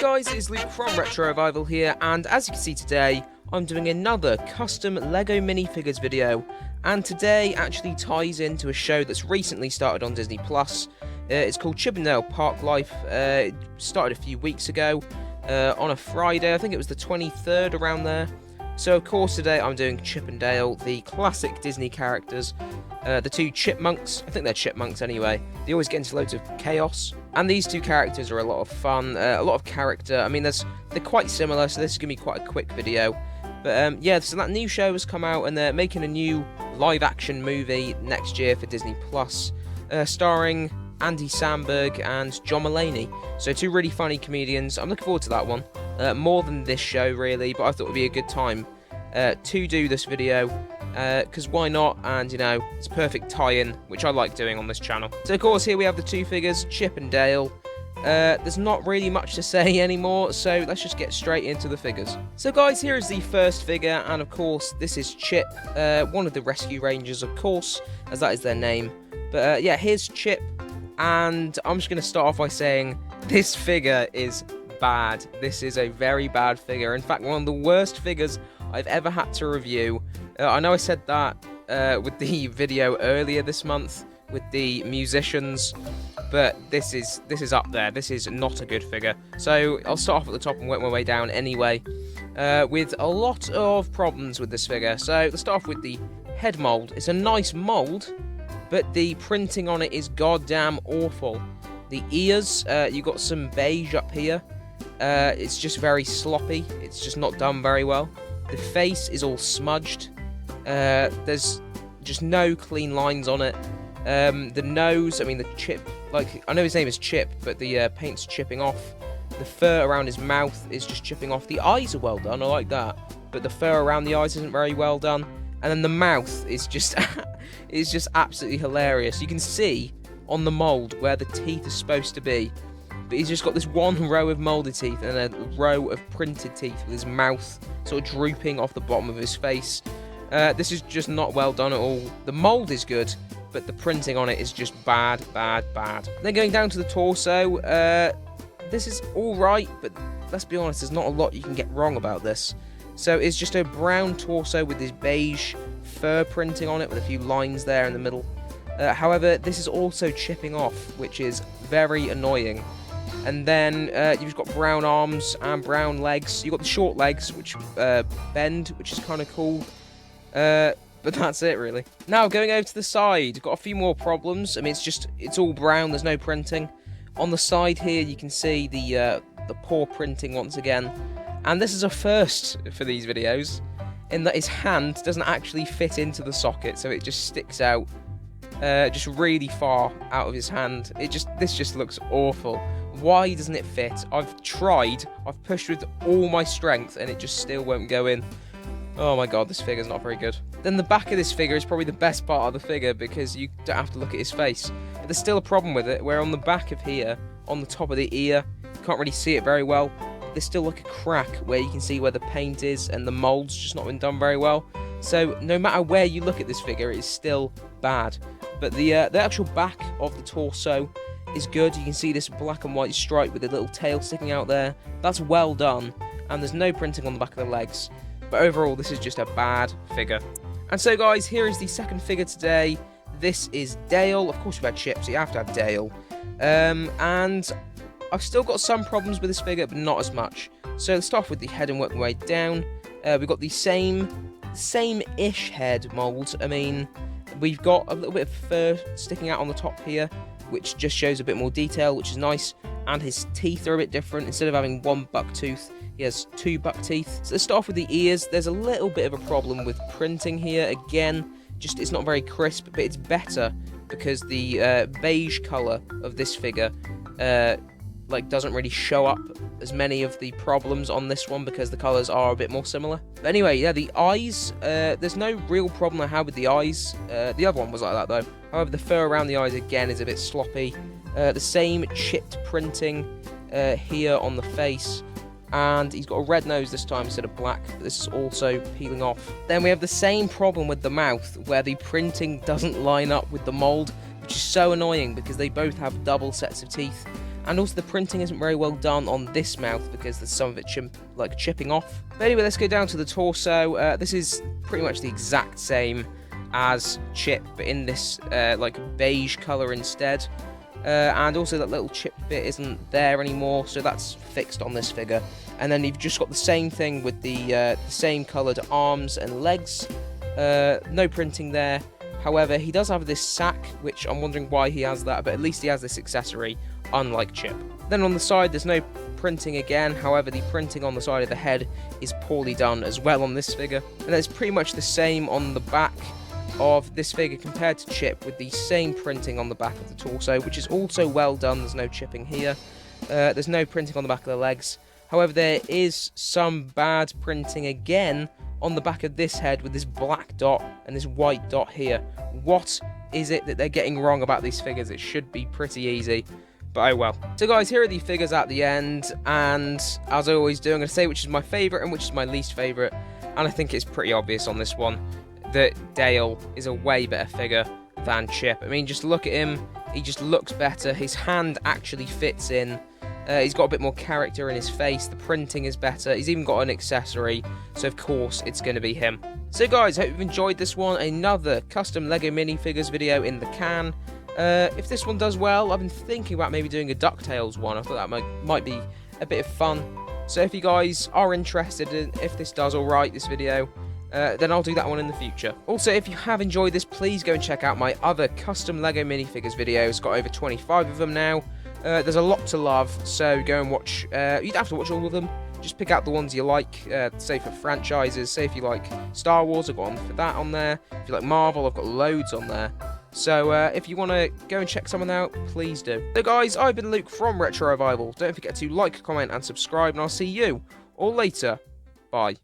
guys, it's Luke from RetroRevival here, and as you can see today, I'm doing another custom LEGO minifigures video, and today actually ties into a show that's recently started on Disney+. It's called Chip 'n Dale Park Life. It started a few weeks ago, on a Friday. I think it was the 23rd, around there. So of course today I'm doing Chip 'n Dale, the classic Disney characters. The two chipmunks, I think they're chipmunks anyway, they always get into loads of chaos, and these two characters are a lot of fun, a lot of character. I mean, they're quite similar, so this is going to be quite a quick video. But yeah, so that new show has come out, and they're making a new live-action movie next year for Disney+, starring Andy Samberg and John Mulaney. So two really funny comedians. I'm looking forward to that one, more than this show really, but I thought it would be a good time to do this video. Because why not? And you know, it's a perfect tie-in, which I like doing on this channel. So of course here we have the two figures, Chip and Dale. There's not really much to say anymore, so let's just get straight into the figures. So guys, here is the first figure, and of course this is Chip, one of the Rescue Rangers, of course, as that is their name. But yeah, here's Chip, and I'm just going to start off by saying this figure is bad. This is a very bad figure. In fact, one of the worst figures I've ever had to review. I know I said that with the video earlier this month with the musicians, but this is up there. This is not a good figure. So I'll start off at the top and work my way down anyway, with a lot of problems with this figure. So let's start off with the head mold. It's a nice mold, but the printing on it is goddamn awful. The ears, you got some beige up here. It's just very sloppy. It's just not done very well. The face is all smudged. There's just no clean lines on it. The nose, I mean the chip, like, I know his name is Chip, but the paint's chipping off. The fur around his mouth is just chipping off. The eyes are well done, I like that, but the fur around the eyes isn't very well done. And then the mouth is just is just absolutely hilarious. You can see on the mold where the teeth are supposed to be, but he's just got this one row of molded teeth and a row of printed teeth with his mouth sort of drooping off the bottom of his face. This is just not well done at all. The mold is good, but the printing on it is just bad, bad, bad. Then going down to the torso, this is alright, but let's be honest, there's not a lot you can get wrong about this. So it's just a brown torso with this beige fur printing on it with a few lines there in the middle. However, this is also chipping off, which is very annoying. And then you've got brown arms and brown legs. You've got the short legs, which bend, which is kind of cool. But that's it, really. Now, going over to the side, got a few more problems. I mean, it's all brown, there's no printing. On the side here, you can see the poor printing once again. And this is a first for these videos, in that his hand doesn't actually fit into the socket, so it just sticks out just really far out of his hand. This just looks awful. Why doesn't it fit? I've tried, I've pushed with all my strength, and it just still won't go in. Oh my god, this figure's not very good. Then the back of this figure is probably the best part of the figure, because you don't have to look at his face. But there's still a problem with it, where on the back of here, on the top of the ear, you can't really see it very well. There's still like a crack where you can see where the paint is, and the mold's just not been done very well. So no matter where you look at this figure, it's still bad. But the actual back of the torso is good. You can see this black and white stripe with a little tail sticking out there. That's well done, and there's no printing on the back of the legs. But overall, this is just a bad figure. And so guys, here is the second figure today. This is Dale. Of course we've had Chip, so you have to have Dale. And I've still got some problems with this figure, but not as much. So let's start off with the head and work my way down. We've got the same-ish head mold. I mean, we've got a little bit of fur sticking out on the top here, which just shows a bit more detail, which is nice. And his teeth are a bit different. Instead of having one buck tooth, he has two buck teeth. So let's start off with the ears. There's a little bit of a problem with printing here. Again, just it's not very crisp, but it's better because the beige colour of this figure doesn't really show up as many of the problems on this one, because the colours are a bit more similar. But anyway, yeah, the eyes, there's no real problem I have with the eyes. The other one was like that though. However, the fur around the eyes again is a bit sloppy. The same chipped printing here on the face, and he's got a red nose this time instead of black, but this is also peeling off. Then we have the same problem with the mouth, where the printing doesn't line up with the mold, which is so annoying because they both have double sets of teeth. and also the printing isn't very well done on this mouth because there's some of it chipping off. But anyway, let's go down to the torso. This is pretty much the exact same as Chip, but in this like beige colour instead. And also that little chip bit isn't there anymore, so that's fixed on this figure. And then you've just got the same thing with the same coloured arms and legs. No printing there. However, he does have this sack, which I'm wondering why he has that, but at least he has this accessory, unlike Chip. Then on the side, there's no printing again. However, the printing on the side of the head is poorly done as well on this figure. And it's pretty much the same on the back of this figure compared to Chip, with the same printing on the back of the torso, which is also well done. There's no chipping here. There's no printing on the back of the legs. However, there is some bad printing again on the back of this head with this black dot and this white dot here. What is it that they're getting wrong about these figures? It should be pretty easy, but oh well. So guys, here are the figures at the end, and as I always do, I'm going to say which is my favourite and which is my least favourite, and I think it's pretty obvious on this one that Dale is a way better figure than Chip. I mean, just look at him, he just looks better, his hand actually fits in, he's got a bit more character in his face, the printing is better, he's even got an accessory, so of course it's going to be him. So guys, hope you've enjoyed this one, another custom LEGO minifigures video in the can. If this one does well, I've been thinking about maybe doing a DuckTales one. I thought that might be a bit of fun. So if you guys are interested in if this does alright, this video, then I'll do that one in the future. Also, if you have enjoyed this, please go and check out my other custom LEGO minifigures videos. Got over 25 of them now. There's a lot to love, so go and watch. You don't have to watch all of them. Just pick out the ones you like, say for franchises. Say if you like Star Wars, I've got one for that on there. If you like Marvel, I've got loads on there. So if you want to go and check someone out, please do. So guys, I've been Luke from RetroRevival. Don't forget to like, comment and subscribe, and I'll see you all later. Bye.